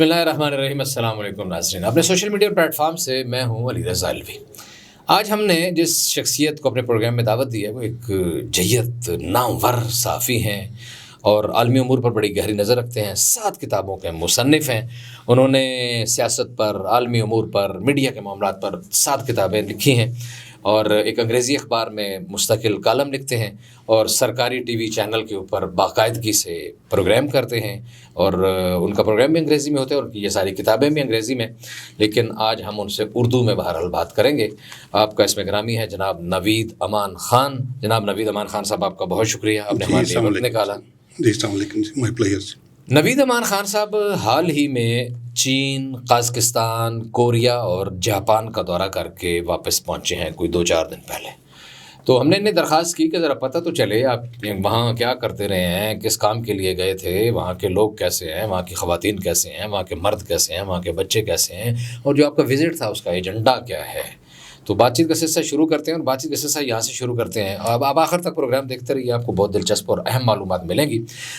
بسم اللہ الرحمن الرحیم. السلام علیکم ناظرین. اپنے سوشل میڈیا پلیٹ فارم سے میں ہوں علی رضا الوی. آج ہم نے جس شخصیت کو اپنے پروگرام میں دعوت دی ہے وہ ایک جیت نامور صحافی ہیں اور عالمی امور پر بڑی گہری نظر رکھتے ہیں. 7 کتابوں کے مصنف ہیں. انہوں نے سیاست پر، عالمی امور پر، میڈیا کے معاملات پر 7 کتابیں لکھی ہیں اور ایک انگریزی اخبار میں مستقل کالم لکھتے ہیں اور سرکاری ٹی وی چینل کے اوپر باقاعدگی سے پروگرام کرتے ہیں اور ان کا پروگرام بھی انگریزی میں ہوتا ہے اور یہ ساری کتابیں بھی انگریزی میں. لیکن آج ہم ان سے اردو میں بہرحال بات کریں گے. آپ کا اسم گرامی ہے جناب نوید امان خان. جناب نوید امان خان صاحب، آپ کا بہت شکریہ، آپ نے ہمارے لیے وقت نکالا. جی السلام علیکم. جی مائی پلیئر. نوید امان خان صاحب حال ہی میں چین، قازقستان، کوریا اور جاپان کا دورہ کر کے واپس پہنچے ہیں کوئی 2-4 دن پہلے. تو ہم نے انہیں درخواست کی کہ ذرا پتہ تو چلے آپ وہاں کیا کرتے رہے ہیں، کس کام کے لیے گئے تھے، وہاں کے لوگ کیسے ہیں، وہاں کی خواتین کیسے ہیں، وہاں کے مرد کیسے ہیں، وہاں کے بچے کیسے ہیں، اور جو آپ کا وزٹ تھا اس کا ایجنڈا کیا ہے. تو بات چیت کا سلسلہ شروع کرتے ہیں اور بات چیت کا سلسلہ یہاں سے شروع کرتے ہیں. اب آپ آخر تک پروگرام دیکھتے رہیے، آپ کو بہت دلچسپ اور اہم معلومات ملیں گی.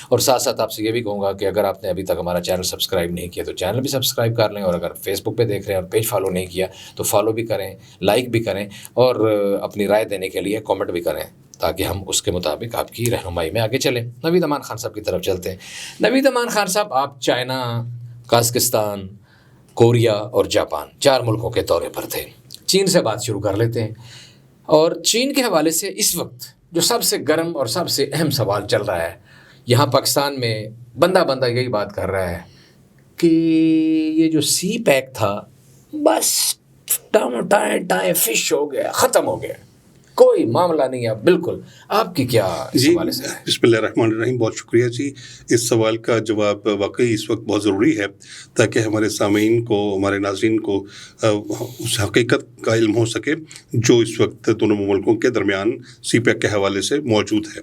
اور ساتھ ساتھ آپ سے یہ بھی کہوں گا کہ اگر آپ نے ابھی تک ہمارا چینل سبسکرائب نہیں کیا تو چینل بھی سبسکرائب کر لیں، اور اگر فیس بک پہ دیکھ رہے ہیں اور پیج فالو نہیں کیا تو فالو بھی کریں، لائک بھی کریں اور اپنی رائے دینے کے لیے کامنٹ بھی کریں تاکہ ہم اس کے مطابق آپ کی رہنمائی میں آگے چلیں. نوید امان خان صاحب کی طرف چلتے ہیں. نوید امان خان صاحب، آپ چائنا، قازقستان، کوریا اور جاپان 4 ملکوں کے دورے پر تھے. چین سے بات شروع کر لیتے ہیں. اور چین کے حوالے سے اس وقت جو سب سے گرم اور سب سے اہم سوال چل رہا ہے یہاں پاکستان میں، بندہ یہی بات کر رہا ہے کہ یہ جو سی پیک تھا بس ٹائم فش ہو گیا، ختم ہو گیا، کوئی معاملہ نہیں ہے بالکل. آپ کی کیا اس حوالے سے ہے؟ بسم اللہ الرحمن الرحیم. بہت شکریہ جی. اس سوال کا جواب واقعی اس وقت بہت ضروری ہے تاکہ ہمارے سامعین کو، ہمارے ناظرین کو اس حقیقت کا علم ہو سکے جو اس وقت دونوں ملکوں کے درمیان سی پیک کے حوالے سے موجود ہے.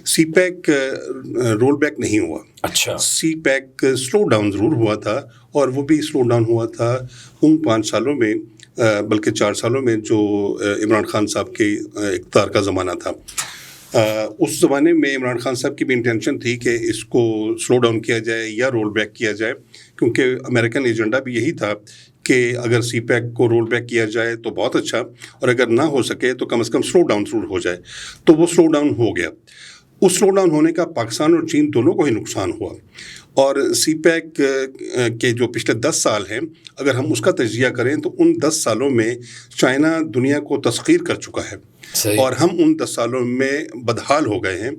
سی پیک رول بیک نہیں ہوا. اچھا. سی پیک سلو ڈاؤن ضرور ہوا تھا، اور وہ بھی سلو ڈاؤن ہوا تھا ان 5 سالوں میں، بلکہ 4 سالوں میں جو عمران خان صاحب کے اقتدار کا زمانہ تھا. اس زمانے میں عمران خان صاحب کی بھی انٹینشن تھی کہ اس کو سلو ڈاؤن کیا جائے یا رول بیک کیا جائے، کیونکہ امریکن ایجنڈا بھی یہی تھا کہ اگر سی پیک کو رول بیک کیا جائے تو بہت اچھا، اور اگر نہ ہو سکے تو کم از کم سلو ڈاؤن ضرور ہو جائے. تو وہ سلو ڈاؤن ہو گیا. اس سلو ڈاؤن ہونے کا پاکستان اور چین دونوں کو ہی نقصان ہوا. اور سی پیک کے جو پچھلے 10 سال ہیں، اگر ہم اس کا تجزیہ کریں تو ان 10 سالوں میں چائنا دنیا کو تسخیر کر چکا ہے. صحیح. اور ہم ان 10 سالوں میں بدحال ہو گئے ہیں،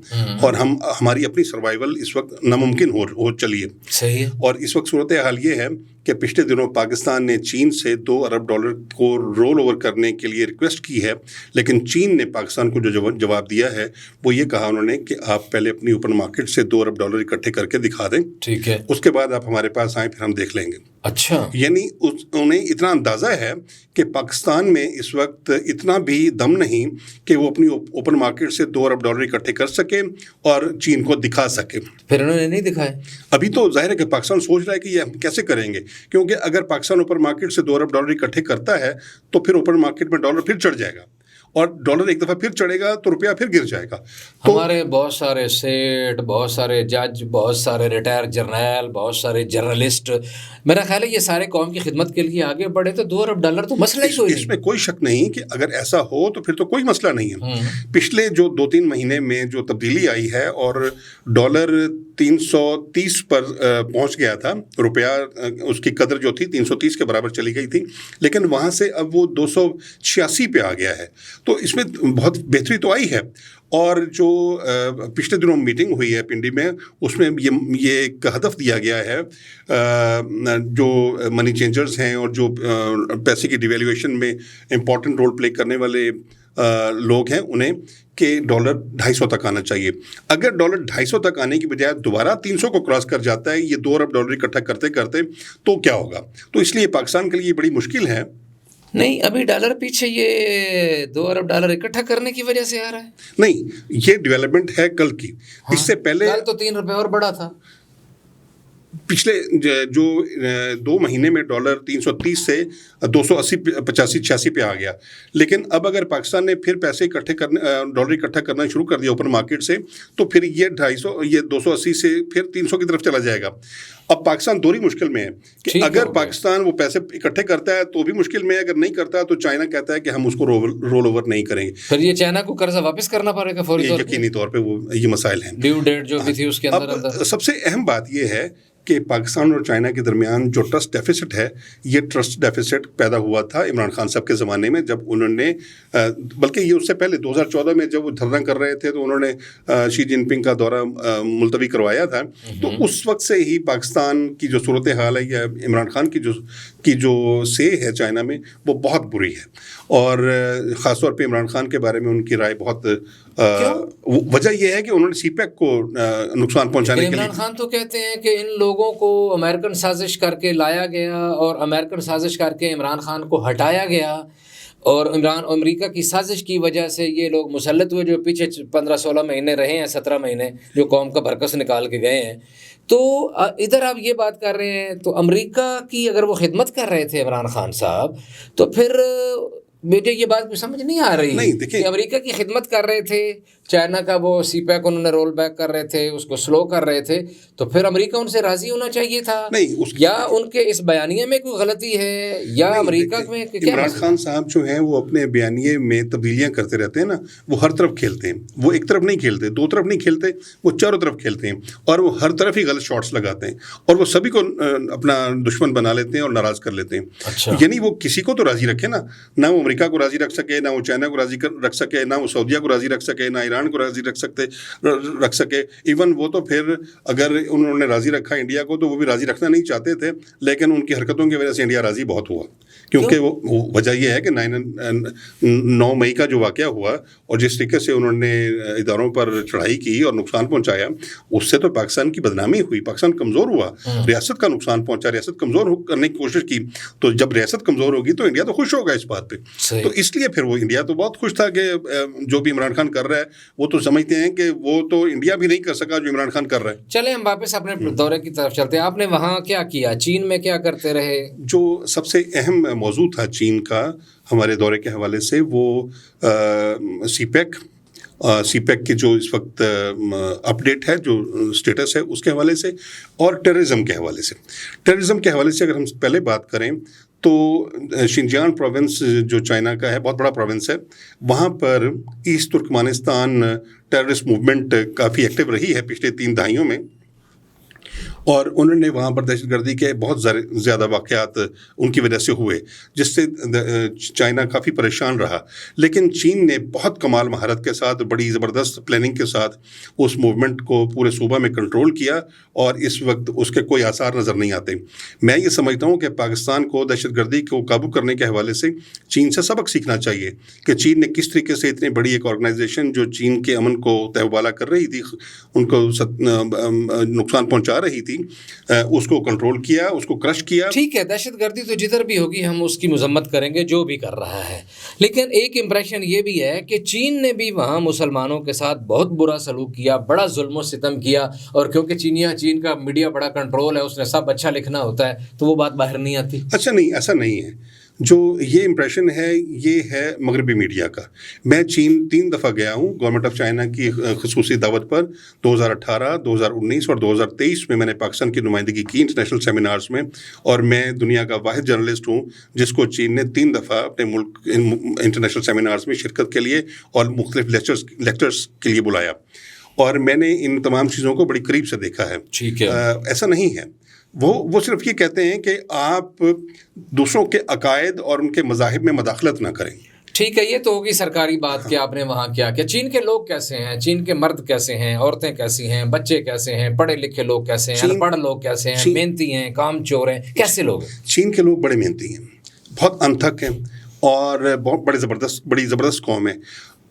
اور ہماری اپنی سروائیول اس وقت ناممکن ہو چلی ہے. صحیح. اور اس وقت صورتحال یہ ہے کہ پچھلے دنوں پاکستان نے چین سے $2 ارب کو رول اوور کرنے کے لیے ریکویسٹ کی ہے، لیکن چین نے پاکستان کو جو جواب دیا ہے وہ یہ کہا انہوں نے کہ آپ پہلے اپنی اوپن مارکیٹ سے $2 ارب اکٹھے کر کے دکھا دیں، ٹھیک ہے، اس کے بعد آپ ہمارے پاس آئیں، پھر ہم دیکھ لیں گے. اچھا. یعنی انہیں اتنا اندازہ ہے کہ پاکستان میں اس وقت اتنا بھی دم نہیں کہ وہ اپنی اوپن مارکیٹ سے $2 ارب اکٹھے کر سکے اور چین کو دکھا سکے. پھر انہوں نے نہیں دکھائے. ابھی تو ظاہر ہے کہ پاکستان سوچ رہا ہے کہ یہ ہم کیسے کریں گے، کیونکہ اگر پاکستان اوپن مارکیٹ سے $2 ارب اکٹھے کرتا ہے تو پھر اوپن مارکیٹ میں ڈالر پھر چڑھ جائے گا، اور ڈالر ایک دفعہ پھر چڑھے گا تو روپیہ پھر گر جائے گا. ہمارے بہت سارے سیٹ، بہت سارے جج، بہت سارے ریٹائر جرنیل، بہت سارے جرنلسٹ، میرا خیال ہے یہ سارے قوم کی خدمت کے لیے آگے بڑھے تو $2 ارب تو مسئلہ ہی کوئی نہیں. اس میں کوئی شک نہیں کہ اگر ایسا ہو تو پھر تو کوئی مسئلہ نہیں ہے. پچھلے جو 2-3 مہینے میں جو تبدیلی آئی ہے اور ڈالر 330 پر پہنچ گیا تھا، روپیہ اس کی قدر جو تھی 330 کے برابر چلی گئی تھی، لیکن وہاں سے اب وہ 286 پہ آ گیا ہے. تو اس میں بہت بہتری تو آئی ہے. اور جو پچھلے دنوں میٹنگ ہوئی ہے پنڈی میں، اس میں یہ ایک ہدف دیا گیا ہے جو منی چینجرز ہیں اور جو پیسے کی ڈیویلیویشن میں امپورٹنٹ رول پلے کرنے والے لوگ ہیں انہیں، کہ ڈالر 250 تک آنا چاہیے. اگر ڈالر 250 تک آنے کی بجائے دوبارہ 300 کو کراس کر جاتا ہے یہ $2 ارب اکٹھا کرتے کرتے، تو کیا ہوگا؟ تو اس لیے پاکستان کے لیے یہ بڑی مشکل ہے. نہیں، ابھی ڈالر پیچھے یہ $2 ارب اکٹھا کرنے کی وجہ سے آ رہا ہے. نہیں، یہ ڈیولپمنٹ ہے کل کی. اس سے پہلے کل تو $3 اور بڑا تھا. پچھلے جو 2 مہینے میں ڈالر 330 سے 280 85 86 پہ آ گیا. لیکن اب اگر پاکستان نے پھر پیسے ڈالر اکٹھا کرنا شروع کر دیا اوپن مارکیٹ سے، تو پھر یہ 280 سے پھر 300 کی طرف چلا جائے گا. اب پاکستان دوہری مشکل میں ہے کہ اگر پاکستان وہ پیسے اکٹھے کرتا ہے تو بھی مشکل میں ہے, اگر نہیں کرتا تو چائنا کہتا ہے کہ ہم اس کو رول اوور نہیں کریں گے. پھر یہ چائنا کو قرضہ واپس کرنا پڑے گا فوری طور پہ, یقینی طور پہ وہ یہ مسائل ہیں. ڈیو ڈیٹ جو بھی تھی اس کے اندر. سب سے اہم بات یہ ہے کہ پاکستان اور چائنا کے درمیان جو ٹرسٹ ڈیفیسٹ ہے, یہ ٹرسٹ ڈیفیسٹ پیدا ہوا تھا عمران خان صاحب کے زمانے میں, جب انہوں نے, بلکہ یہ اس سے پہلے 2014 میں جب وہ دھرنا کر رہے تھے تو انہوں نے شی جن پنگ کا دورہ ملتوی کروایا تھا. تو اس وقت سے ہی پاکستان کی جو صورتحال ہے یا عمران خان کی جو سے ہے چائنا میں وہ بہت بری ہے, اور خاص طور پہ عمران خان کے بارے میں ان کی رائے بہت, وجہ یہ ہے کہ انہوں نے سی پیک کو نقصان پہنچانے کے لیے. عمران خان تو کہتے ہیں کہ ان لوگوں کو امریکن سازش کر کے لایا گیا اور امریکن سازش کر کے عمران خان کو ہٹایا گیا, اور امریکہ کی سازش کی وجہ سے یہ لوگ مسلط ہوئے جو پیچھے 15-16 مہینے رہے ہیں, 17 مہینے جو قوم کا بھرکس نکال کے گئے ہیں. تو ادھر آپ یہ بات کر رہے ہیں, تو امریکہ کی اگر وہ خدمت کر رہے تھے عمران خان صاحب, تو پھر مجھے یہ بات کوئی سمجھ نہیں آ رہی کہ امریکہ کی خدمت کر رہے تھے, چائنا کا وہ سی پیک انہوں نے رول بیک کر رہے تھے, اس کو سلو کر رہے تھے, تو پھر امریکہ ان سے راضی ہونا چاہیے تھا, یا ان کے اس بیانیے میں کوئی غلطی ہے, یا امریکہ میں کیا؟ عمران خان صاحب جو ہیں وہ اپنے بیانیے میں تبدیلیاں کرتے رہتے ہیں نا, وہ ہر طرف کھیلتے ہیں, وہ ایک طرف نہیں کھیلتے, دو طرف نہیں کھیلتے, وہ چاروں طرف کھیلتے ہیں, اور وہ ہر طرف ہی غلط شاٹس لگاتے ہیں, اور وہ سبھی کو اپنا دشمن بنا لیتے ہیں اور ناراض کر لیتے ہیں. یعنی وہ کسی کو تو راضی رکھے نا, نہ وہ امریکہ کو راضی رکھ سکے, نہ وہ چائنا کو راضی رکھ سکے, نہ وہ سعودیہ کو راضی رکھ سکے, نہ ایران کو راضی رکھ سکے. ایون وہ تو پھر اگر انہوں نے راضی رکھا انڈیا کو تو وہ بھی راضی رکھنا نہیں چاہتے تھے, لیکن ان کی حرکتوں کی وجہ سے انڈیا راضی بہت ہوا, کیونکہ وہ وجہ یہ ہے کہ 9 مئی کا جو واقعہ ہوا اور جس طریقے سے انہوں نے اداروں پر چڑھائی کی اور نقصان پہنچایا, اس سے تو پاکستان کی بدنامی ہوئی, پاکستان کمزور ہوا, ریاست کا نقصان پہنچا, ریاست کمزور کرنے کی کوشش کی. تو جب ریاست کمزور ہوگی تو انڈیا تو خوش ہوگا اس بات پہ. تو اس لیے پھر وہ انڈیا تو بہت خوش تھا کہ جو بھی عمران خان کر رہا ہے, وہ تو سمجھتے ہیں کہ وہ تو انڈیا بھی نہیں کر سکا جو عمران خان کر رہا ہے. چلیں ہم واپس اپنے دورے کی طرف چلتے ہیں. آپ نے وہاں کیا کیا, چین میں کیا کرتے رہے؟ جو سب سے اہم موضوع تھا چین کا ہمارے دورے کے حوالے سے وہ سی پیک کی جو اس وقت اپڈیٹ ہے, جو اسٹیٹس ہے اس کے حوالے سے, اور ٹیررزم کے حوالے سے. ٹیررزم کے حوالے سے اگر ہم پہلے بات کریں تو شنجیانگ پروونس جو چائنا کا ہے, بہت بڑا پروونس ہے, وہاں پر ایسٹ ترکمانستان ٹیررسٹ موومنٹ کافی ایکٹیو رہی ہے پچھلے 3 دہائیوں میں, اور انہوں نے وہاں پر دہشت گردی کے بہت زیادہ واقعات ان کی وجہ سے ہوئے, جس سے چائنا کافی پریشان رہا. لیکن چین نے بہت کمال مہارت کے ساتھ, بڑی زبردست پلاننگ کے ساتھ اس موومنٹ کو پورے صوبہ میں کنٹرول کیا, اور اس وقت اس کے کوئی آثار نظر نہیں آتے. میں یہ سمجھتا ہوں کہ پاکستان کو دہشت گردی کو قابو کرنے کے حوالے سے چین سے سبق سیکھنا چاہیے کہ چین نے کس طریقے سے اتنی بڑی ایک آرگنائزیشن جو چین کے امن کو تہوالہ کر رہی تھی, ان کو نقصان پہنچا رہی تھی, اس کو کنٹرول کیا, اس کو کرش کیا. ٹھیک ہے, دہشت گردی تو جدھر بھی ہوگی ہم اس کی مذمت کریں گے جو بھی کر رہا ہے, لیکن ایک امپریشن یہ بھی ہے کہ چین نے بھی وہاں مسلمانوں کے ساتھ بہت برا سلوک کیا, بڑا ظلم و ستم کیا, اور کیونکہ چین کا میڈیا بڑا کنٹرول ہے, اس نے سب اچھا لکھنا ہوتا ہے, تو وہ بات باہر نہیں آتی. اچھا نہیں, ایسا نہیں ہے. جو یہ امپریشن ہے یہ ہے مغربی میڈیا کا. میں چین 3 دفعہ گیا ہوں گورنمنٹ آف چائنا کی خصوصی دعوت پر, 2018, 2019 اور 2023 میں نے پاکستان کی نمائندگی کی انٹرنیشنل سیمینارز میں, اور میں دنیا کا واحد جرنلسٹ ہوں جس کو چین نے 3 دفعہ اپنے ملک انٹرنیشنل سیمینارز میں شرکت کے لیے اور مختلف لیکچرز کے لیے بلایا, اور میں نے ان تمام چیزوں کو بڑی قریب سے دیکھا ہے. ٹھیک ہے, ایسا نہیں ہے. وہ صرف یہ کہتے ہیں کہ آپ دوسروں کے عقائد اور ان کے مذاہب میں مداخلت نہ کریں. ٹھیک ہے, یہ تو ہوگی سرکاری بات کہ آپ نے وہاں کیا کیا. چین کے لوگ کیسے ہیں, چین کے مرد کیسے ہیں, عورتیں کیسی ہیں, بچے کیسے ہیں, پڑھے لکھے لوگ کیسے ہیں, ان پڑھ لوگ کیسے ہیں, محنتی ہیں, کام چور ہیں, کیسے لوگ ہیں؟ چین کے لوگ بڑے محنتی ہیں, بہت انتھک ہیں, اور بہت بڑی زبردست قوم ہے.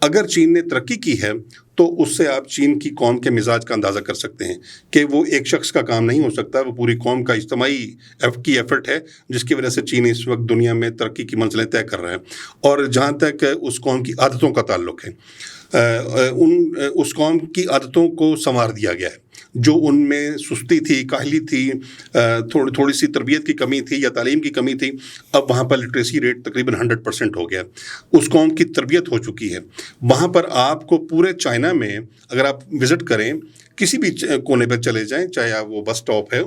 اگر چین نے ترقی کی ہے تو اس سے آپ چین کی قوم کے مزاج کا اندازہ کر سکتے ہیں کہ وہ ایک شخص کا کام نہیں ہو سکتا, وہ پوری قوم کا اجتماعی کی ایفرٹ ہے, جس کی وجہ سے چین اس وقت دنیا میں ترقی کی منزلیں طے کر رہا ہے. اور جہاں تک اس قوم کی عادتوں کا تعلق ہے, اس قوم کی عادتوں کو سنوار دیا گیا ہے. جو ان میں سستی تھی, کاہلی تھی, تھوڑی سی تربیت کی کمی تھی یا تعلیم کی کمی تھی, اب وہاں پر لٹریسی ریٹ تقریباً 100% ہو گیا. اس قوم کی تربیت ہو چکی ہے. وہاں پر آپ کو پورے چائنا میں اگر آپ وزٹ کریں کسی بھی کونے پر چلے جائیں, چاہے آپ وہ بس اسٹاپ ہے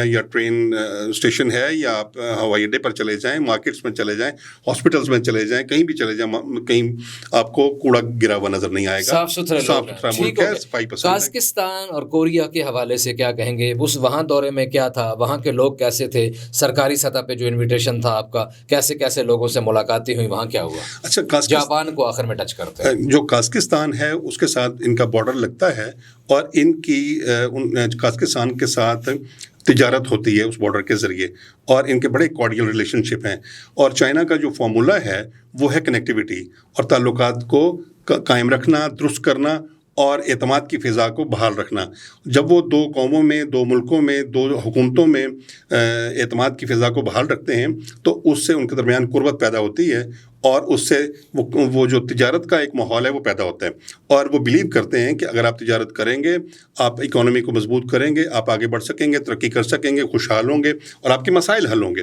یا ٹرین اسٹیشن ہے, یا آپ ہوائی اڈے پر چلے جائیں, مارکیٹس میں چلے جائیں, ہاسپٹلس میں چلے جائیں, کہیں بھی چلے جائیں, کہیں آپ کو کوڑا گرا ہوا نظر نہیں آئے گا. صاف ستھرا ملک ہے, صفائی پسند ہے. قازقستان اور کوریا کے حوالے سے کیا کہیں گے؟ اس وہاں دورے میں کیا تھا, وہاں کے لوگ کیسے تھے, سرکاری سطح پہ جو انویٹیشن تھا آپ کا, کیسے کیسے لوگوں سے ملاقاتیں ہوئی, وہاں کیا ہوا؟ اچھا, جاپان کو آخر میں ٹچ کرتے ہیں. جو قازقستان ہے اس کے ساتھ ان کا بارڈر لگتا ہے, اور ان کی قازقستان کے ساتھ تجارت ہوتی ہے اس بارڈر کے ذریعے, اور ان کے بڑے کارڈیل ریلیشن شپ ہیں. اور چائنا کا جو فارمولا ہے وہ ہے کنیکٹیوٹی اور تعلقات کو قائم رکھنا, درست کرنا, اور اعتماد کی فضا کو بحال رکھنا. جب وہ دو قوموں میں, دو ملکوں میں, دو حکومتوں میں اعتماد کی فضا کو بحال رکھتے ہیں تو اس سے ان کے درمیان قربت پیدا ہوتی ہے, اور اس سے وہ جو تجارت کا ایک ماحول ہے وہ پیدا ہوتا ہے. اور وہ بلیو کرتے ہیں کہ اگر آپ تجارت کریں گے, آپ اکانومی کو مضبوط کریں گے, آپ آگے بڑھ سکیں گے, ترقی کر سکیں گے, خوشحال ہوں گے, اور آپ کے مسائل حل ہوں گے.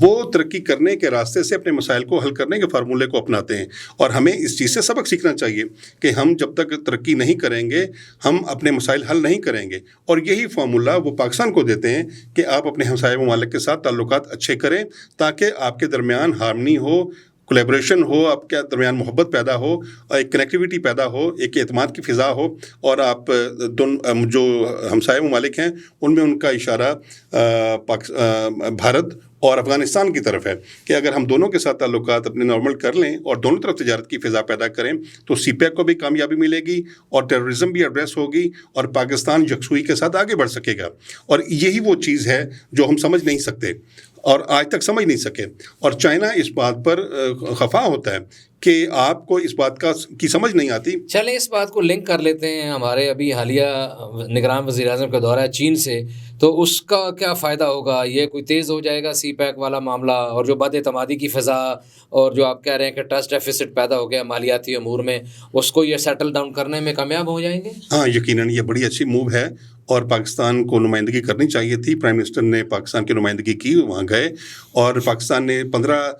وہ ترقی کرنے کے راستے سے اپنے مسائل کو حل کرنے کے فارمولے کو اپناتے ہیں. اور ہمیں اس چیز سے سبق سیکھنا چاہیے کہ ہم جب تک ترقی نہیں کریں گے ہم اپنے مسائل حل نہیں کریں گے. اور یہی فارمولہ وہ پاکستان کو دیتے ہیں کہ آپ اپنے ہمسائے ممالک کے ساتھ تعلقات اچھے کریں تاکہ آپ کے درمیان ہارمنی ہو, کولیبریشن ہو, آپ کے درمیان محبت پیدا ہو, ایک کنیکٹیوٹی پیدا ہو, ایک اعتماد کی فضا ہو. اور آپ جو ہمسائے ممالک ہیں ان میں ان کا اشارہ بھارت اور افغانستان کی طرف ہے کہ اگر ہم دونوں کے ساتھ تعلقات اپنے نارمل کر لیں اور دونوں طرف تجارت کی فضا پیدا کریں تو سی پیک کو بھی کامیابی ملے گی, اور ٹیررزم بھی ایڈریس ہوگی, اور پاکستان یکسوئی کے ساتھ آگے بڑھ سکے گا. اور یہی وہ چیز ہے جو ہم سمجھ نہیں سکتے اور آج تک سمجھ نہیں سکے. اور چائنا اس بات پر خفا ہوتا ہے کہ آپ کو اس بات کی سمجھ نہیں آتی. چلیں اس بات کو لنک کر لیتے ہیں, ہمارے ابھی حالیہ نگران وزیر اعظم کا دورہ ہے چین سے, تو اس کا کیا فائدہ ہوگا؟ یہ کوئی تیز ہو جائے گا سی پیک والا معاملہ, اور جو بد اعتمادی کی فضا اور جو آپ کہہ رہے ہیں کہ ٹرسٹ ڈیفیسٹ پیدا ہو گیا مالیاتی امور میں, اس کو یہ سیٹل ڈاؤن کرنے میں کامیاب ہو جائیں گے؟ ہاں یقیناً یہ بڑی اچھی موو ہے, اور پاکستان کو نمائندگی کرنی چاہیے تھی. پرائم منسٹر نے پاکستان کی نمائندگی کی, وہاں گئے, اور پاکستان نے 15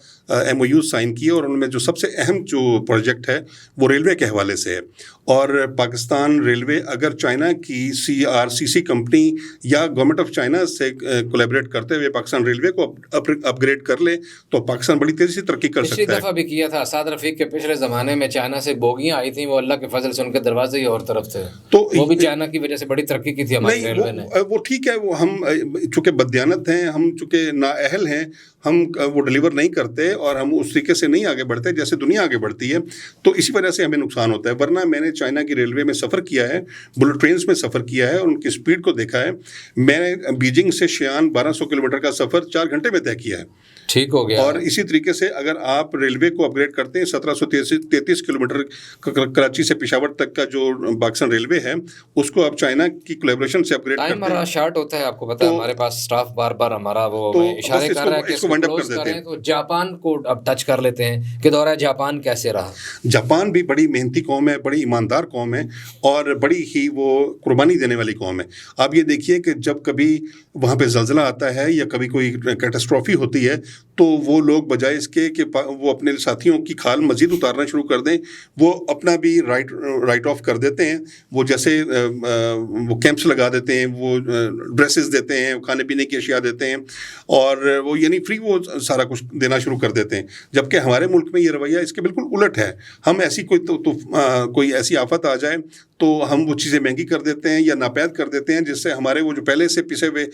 MOU سائن کیے, اور ان میں جو سب سے اہم جو پروجیکٹ ہے وہ ریلوے کے حوالے سے ہے. اور پاکستان ریلوے اگر چائنا کی CRCC کمپنی یا گورنمنٹ آف چائنا سے کولیبریٹ کرتے ہوئے پاکستان ریلوے کو اپ گریڈ کر لے تو پاکستان بڑی تیزی سے ترقی کر سکتا ہے. پچھلی دفعہ بھی کیا تھا اسعد رفیق کے پچھلے زمانے میں, چائنا سے بوگیاں آئی تھیں, وہ اللہ کے فضل سے ان کے دروازے ہی اور طرف تھے, تو وہ بھی چائنا کی وجہ سے بڑی ترقی کی تھی ہماری ریلوے نے. وہ ٹھیک ہے, وہ ہم چونکہ بددیانت ہیں, ہم چونکہ نااہل ہیں, ہم وہ ڈلیور نہیں کرتے اور ہم اس طریقے سے نہیں آگے بڑھتے جیسے دنیا آگے بڑھتی ہے, تو اسی وجہ سے ہمیں نقصان ہوتا ہے. ورنہ میں نے چائنا کی ریلوے میں سفر کیا ہے, بلٹ ٹرینز میں سفر کیا ہے, ان کی اسپیڈ کو دیکھا ہے. میں نے بیجنگ سے شیان 1200 کلومیٹر کا سفر 4 گھنٹے میں طے کیا ہے. ٹھیک ہو گیا. اور اسی طریقے سے اگر آپ ریلوے کو اپ گریڈ کرتے ہیں 1733 کلومیٹر کراچی سے پشاور تک کا جو پاکستان ریلوے ہے اس کو آپ چائنا کی کولیبریشن سے اپ گریڈ کرتے ہیں. ٹائم ہمارا شارٹ ہوتا ہے, آپ کو پتہ ہے, ہمارے پاس سٹاف بار بار ہمارا وہ اشارے کر رہا ہے کہ اس کو کلوز کریں. تو جاپان کو اب ٹچ کر لیتے ہیں کہ دورہ جاپان کیسے رہا؟ جاپان بھی بڑی محنتی قوم ہے, بڑی ایماندار قوم ہے, اور بڑی ہی وہ قربانی دینے والی قوم ہے. آپ یہ دیکھیے کہ جب کبھی وہاں پہ زلزلہ آتا ہے یا کبھی کوئی کیٹاسٹرافی ہوتی ہے تو وہ لوگ بجائے اس کے کہ وہ اپنے ساتھیوں کی کھال مزید اتارنا شروع کر دیں, وہ اپنا بھی رائٹ آف کر دیتے ہیں. وہ جیسے وہ کیمپس لگا دیتے ہیں, وہ ڈریسز دیتے ہیں, کھانے پینے کی اشیاء دیتے ہیں, اور وہ یعنی فری وہ سارا کچھ دینا شروع کر دیتے ہیں. جبکہ ہمارے ملک میں یہ رویہ اس کے بالکل الٹ ہے. ہم ایسی کوئی ایسی آفت آ جائے تو ہم وہ چیزیں مہنگی کر دیتے ہیں یا ناپید کر دیتے ہیں, جس سے ہمارے وہ جو پہلے سے پسے ہوئے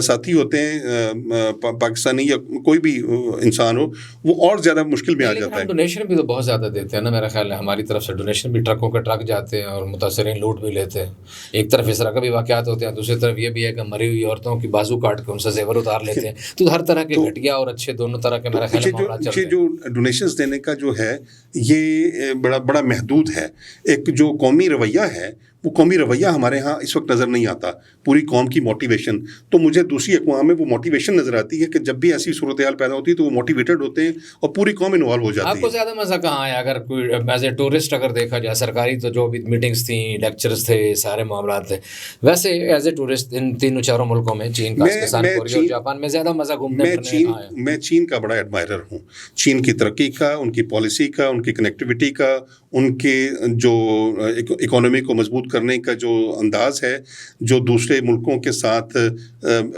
ساتھی ہوتے ہیں پاکستانی یا کوئی بھی انسان ہو, وہ اور زیادہ مشکل میں آ جاتا ہے. ڈونیشن بھی تو بہت زیادہ دیتے ہیں نا, میرا خیال ہے ہماری طرف سے ڈونیشن بھی ٹرکوں کے ٹرک جاتے ہیں اور متاثرین لوٹ بھی لیتے ہیں. ایک طرف اس طرح کا بھی واقعات ہوتے ہیں, دوسری طرف یہ بھی ہے کہ مری ہوئی عورتوں کی بازو کاٹ کے ان سے زیور اتار لیتے ہیں. تو ہر طرح کے گھٹیا اور اچھے دونوں طرح کے میرا خیال ہے معاملات چل رہے ہیں. جو ڈونیشنز دینے کا جو ہے یہ بڑا محدود ہے. ایک جو قومی رویہ ہے وہ قومی رویہ ہمارے ہاں اس وقت نظر نہیں آتا. پوری قوم کی موٹیویشن, تو مجھے دوسری اقوام میں وہ موٹیویشن نظر آتی ہے کہ جب بھی ایسی صورتحال پیدا ہوتی ہے تو وہ موٹیویٹڈ ہوتے ہیں اور پوری قوم انوالو ہو جاتی ہے. آپ کو زیادہ مزہ کہاں آیا اگر کوئی ایز اے ٹورسٹ اگر دیکھا جائے؟ سرکاری تو جو بھی میٹنگز تھیں, لیکچرز تھے, سارے معاملات تھے, ویسے ایز اے ٹورسٹ ان تینوں چاروں ملکوں میں چین, پاکستان, کوریا اور جاپان میں زیادہ مزہ گھومنے پھرنے میں آیا؟ میں چین کا بڑا ایڈمائرر ہوں. چین کی ترقی کا, ان کی پالیسی کا, ان کی کنیکٹیوٹی کا, ان کے جو اکانومی کو مضبوط کرنے کا جو انداز ہے، جو دوسرے ملکوں کے ساتھ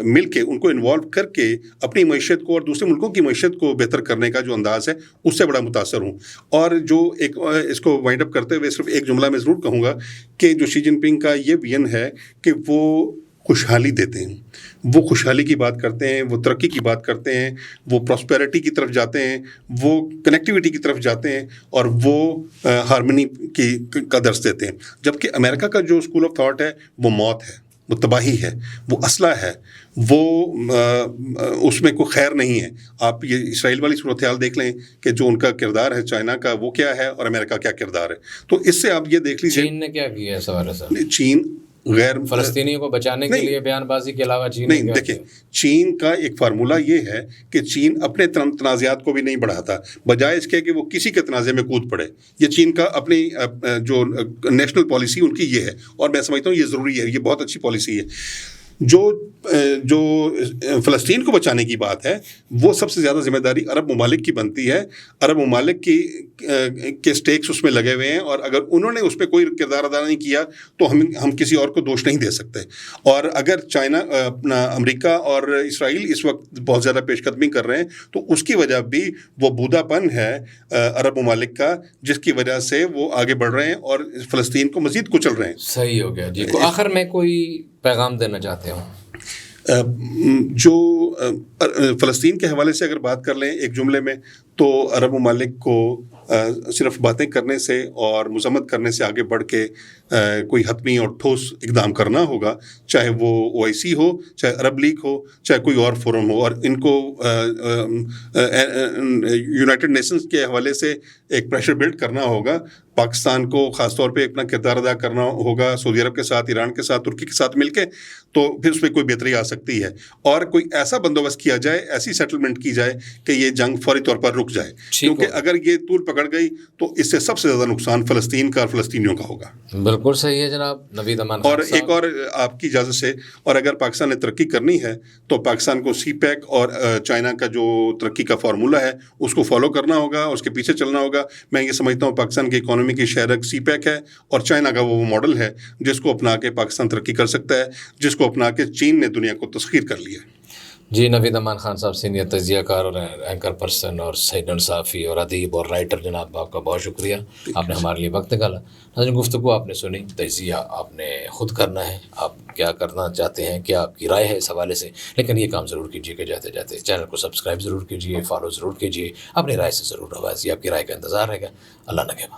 مل کے ان کو انوالو کر کے اپنی معیشت کو اور دوسرے ملکوں کی معیشت کو بہتر کرنے کا جو انداز ہے، اس سے بڑا متاثر ہوں. اور جو ایک اس کو وائنڈ اپ کرتے ہوئے صرف ایک جملہ میں ضرور کہوں گا کہ جو شی جن پنگ کا یہ ویژن ہے کہ وہ خوشحالی دیتے ہیں، وہ خوشحالی کی بات کرتے ہیں، وہ ترقی کی بات کرتے ہیں، وہ پراسپیرٹی کی طرف جاتے ہیں، وہ کنیکٹیوٹی کی طرف جاتے ہیں، اور وہ ہارمنی کا درس دیتے ہیں. جبکہ امریکہ کا جو اسکول آف تھاٹ ہے وہ موت ہے، وہ تباہی ہے، وہ اسلحہ ہے، وہ اس میں کوئی خیر نہیں ہے. آپ یہ اسرائیل والی صورتحال دیکھ لیں کہ جو ان کا کردار ہے چائنا کا وہ کیا ہے اور امریکہ کیا کردار ہے. تو اس سے آپ یہ دیکھ لیجیے چین نے کیا کیا ہے سوال ہے. چین غیر فلسطینیوں کو بچانے کے لیے بیان بازی کے علاوہ چین نہیں. دیکھیں، چین کا ایک فارمولہ یہ ہے کہ چین اپنے تنازعات کو بھی نہیں بڑھاتا، بجائے اس کے کہ وہ کسی کے تنازع میں کود پڑے. یہ چین کا اپنی جو نیشنل پالیسی ان کی یہ ہے، اور میں سمجھتا ہوں یہ ضروری ہے، یہ بہت اچھی پالیسی ہے. جو فلسطین کو بچانے کی بات ہے، وہ سب سے زیادہ ذمہ داری عرب ممالک کی بنتی ہے. عرب ممالک کے سٹیکس اس میں لگے ہوئے ہیں، اور اگر انہوں نے اس پہ کوئی کردار ادا نہیں کیا تو ہم کسی اور کو دوش نہیں دے سکتے. اور اگر چائنا اپنا امریکہ اور اسرائیل اس وقت بہت زیادہ پیش قدمی کر رہے ہیں تو اس کی وجہ بھی وہ بودا پن ہے عرب ممالک کا، جس کی وجہ سے وہ آگے بڑھ رہے ہیں اور فلسطین کو مزید کچل رہے ہیں. صحیح ہو گیا جی. آخر میں کوئی پیغام دینا چاہتے ہوں؟ جو فلسطین کے حوالے سے اگر بات کر لیں ایک جملے میں، تو عرب ممالک کو صرف باتیں کرنے سے اور مذمت کرنے سے آگے بڑھ کے کوئی حتمی اور ٹھوس اقدام کرنا ہوگا، چاہے وہ OIC ہو، چاہے عرب لیگ ہو، چاہے کوئی اور فورم ہو. اور ان کو یونائٹڈ نیشنز کے حوالے سے ایک پریشر بلڈ کرنا ہوگا. پاکستان کو خاص طور پہ اپنا کردار ادا کرنا ہوگا، سعودی عرب کے ساتھ، ایران کے ساتھ، ترکی کے ساتھ مل کے، تو پھر اس میں کوئی بہتری آ سکتی ہے. اور کوئی ایسا بندوبست کیا جائے، ایسی سیٹلمنٹ کی جائے کہ یہ جنگ فوری طور پر رک جائے، کیونکہ اگر یہ طول پکڑ گئی تو اس سے سب سے زیادہ نقصان فلسطین کا اور فلسطینیوں کا ہوگا. بالکل صحیح ہے جناب نوید امان خان اور صاحب. ایک اور آپ کی اجازت سے، اور اگر پاکستان نے ترقی کرنی ہے تو پاکستان کو سی پیک اور چائنا کا جو ترقی کا فارمولہ ہے اس کو فالو کرنا ہوگا، اس کے پیچھے چلنا ہوگا. میں یہ سمجھتا ہوں پاکستان کی اکانومی کی شہرک سی پیک ہے، اور چائنا کا وہ ماڈل ہے جس کو اپنا کے پاکستان ترقی کر سکتا ہے، جس کو اپنا کے چین نے دنیا کو تسخیر کر لیا. جی نوید امان خان صاحب، سینئر تجزیہ کار اور اینکر پرسن اور سینئر صحافی اور ادیب اور رائٹر، جناب آپ کا بہت شکریہ، آپ نے ہمارے لیے وقت نکالا. ناظرین، گفتگو آپ نے سنی، تجزیہ آپ نے خود کرنا ہے، آپ کیا کرنا چاہتے ہیں، کیا آپ کی رائے ہے اس حوالے سے. لیکن یہ کام ضرور کیجیے کہ جاتے جاتے چینل کو سبسکرائب ضرور کیجیے، فالو ضرور کیجیے، اپنی رائے سے ضرور نوازیے. آپ کی رائے کا انتظار رہے گا. اللہ نگہبان.